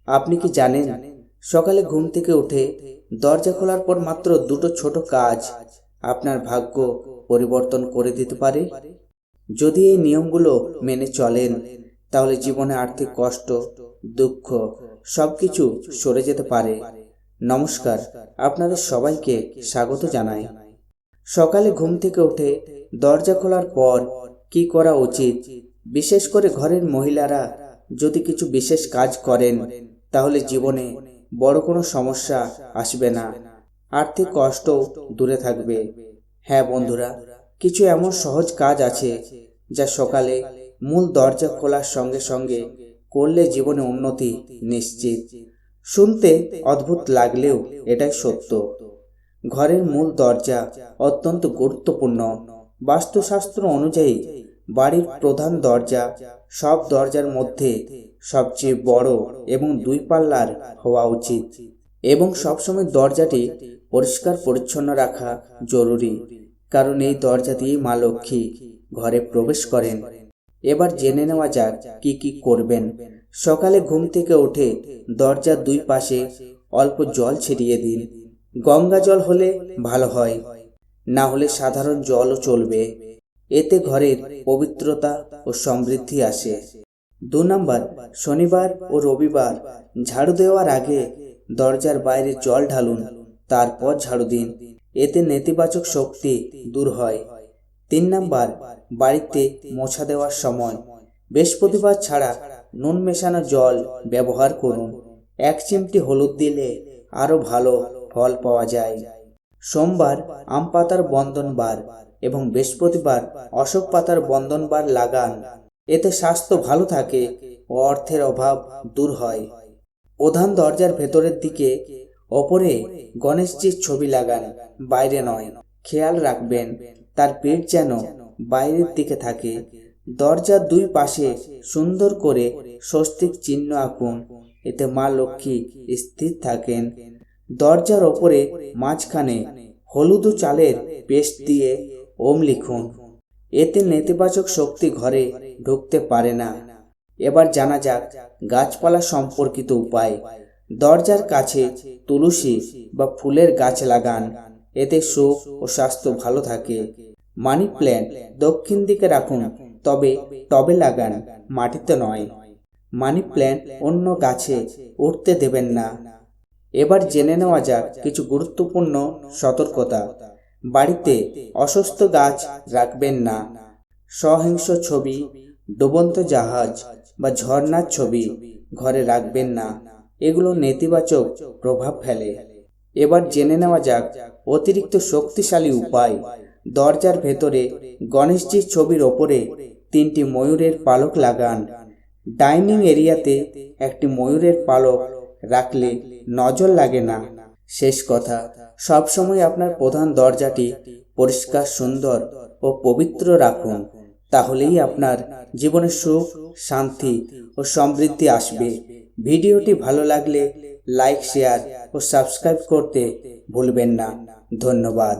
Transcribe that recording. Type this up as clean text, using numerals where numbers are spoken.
আপনি কি জানেন, সকালে ঘুম থেকে উঠে দরজা খোলার পর মাত্র দুটো ছোট কাজ আপনার ভাগ্য পরিবর্তন করে দিতে পারে? যদি এই নিয়মগুলো মেনে চলেন, তাহলে জীবনে আর্থিক কষ্ট, দুঃখ সবকিছু সরে যেতে পারে। নমস্কার, আপনাদের সবাইকে স্বাগত জানাই। সকালে ঘুম থেকে উঠে দরজা খোলার পর কি করা উচিত? বিশেষ করে ঘরের মহিলারা যদি কিছু বিশেষ কাজ করেন, তাহলে জীবনে বড় কোনো সমস্যা আসবে না, আর্থিক কষ্ট দূরে থাকবে। হ্যাঁ বন্ধুরা, কিছু এমন সহজ কাজ আছে যা সকালে মূল দরজা খোলার সঙ্গে সঙ্গে করলে জীবনে উন্নতি নিশ্চিত। শুনতে অদ্ভুত লাগলেও এটাই সত্য। ঘরের মূল দরজা অত্যন্ত গুরুত্বপূর্ণ। বাস্তুশাস্ত্র অনুযায়ী বাড়ির প্রধান দরজা সব দরজার মধ্যে সবচেয়ে বড় এবং দুই পাল্লার হওয়া উচিত, এবং সবসময় দরজাটি পরিষ্কার পরিচ্ছন্ন রাখা জরুরি, কারণ এই দরজা দিয়ে মা লক্ষ্মী ঘরে প্রবেশ করেন। এবার জেনে নেওয়া যাক কি কি করবেন। সকালে ঘুম থেকে উঠে দরজার দুই পাশে অল্প জল ছিটিয়ে দিন। গঙ্গা জল হলে ভালো হয়, না হলে সাধারণ জলও চলবে। এতে ঘরের পবিত্রতা ও সমৃদ্ধি আসে। 2 নম্বর, শনিবার ও রবিবার ঝাড়ু দেওয়ার আগে দরজার বাইরে জল ঢালুন, তারপর ঝাড়ু দিন। এতে নেতিবাচক শক্তি দূর হয়। 3 নম্বর, বাড়িতে মোছা দেওয়ার সময় বৃহস্পতিবার ছাড়া নুন মেশানো জল ব্যবহার করুন। 1 চিমটি হলুদ দিলে আরো ভালো ফল পাওয়া যায়। সোমবার আম পাতার বন্ধনবার এবং বৃহস্পতিবার অশোক পাতার বন্ধনবার লাগান। এতে স্বাস্থ্য ভালো থাকে ও অর্থের অভাব দূর হয়। প্রধান দরজার ভেতরের দিকে ওপরে গণেশজির ছবি লাগান, বাইরে নয়। খেয়াল রাখবেন তার পিঠ যেন বাইরের দিকে থাকে। দরজার দুই পাশে সুন্দর করে স্বস্তিক চিহ্ন আঁকুন, এতে মা লক্ষ্মী স্থির থাকেন। দরজার ওপরে মাঝখানে হলুদ ও চালের পেস্ট দিয়ে ওম লিখুন, এতে নেতিবাচক শক্তি ঘরে ঢুকতে পারে না। এবার জানা যাক গাছপালা সম্পর্কিত উপায়। দরজার কাছে তুলসী বা ফুলের গাছ লাগান, এতে সুখ ও স্বাস্থ্য ভালো থাকে। মানি প্ল্যান্ট দক্ষিণ দিকে রাখুন, তবে টবে লাগান, মাটিতে নয়। মানি প্ল্যান্ট অন্য গাছে উঠতে দেবেন না। এবার জেনে নেওয়া যাক কিছু গুরুত্বপূর্ণ সতর্কতা। বাড়িতে অসুস্থ গাছ রাখবেন না। সহিংস ছবি, ডুবন্ত জাহাজ বা ঝর্ণার ছবি ঘরে রাখবেন না, এগুলো নেতিবাচক প্রভাব ফেলে। এবার জেনে নেওয়া যাক অতিরিক্ত শক্তিশালী উপায়। দরজার ভেতরে গণেশজির ছবির ওপরে 3টি ময়ূরের পালক লাগান। ডাইনিং এরিয়াতে একটি ময়ূরের পালক রাখলে নজর লাগে না। শেষ কথা, সবসময় আপনার প্রধান দরজাটি পরিষ্কার, সুন্দর ও পবিত্র রাখুন, তাহলেই আপনার জীবনে সুখ, শান্তি ও সমৃদ্ধি আসবে। ভিডিওটি ভালো লাগলে লাইক, শেয়ার ও সাবস্ক্রাইব করতে ভুলবেন না। ধন্যবাদ।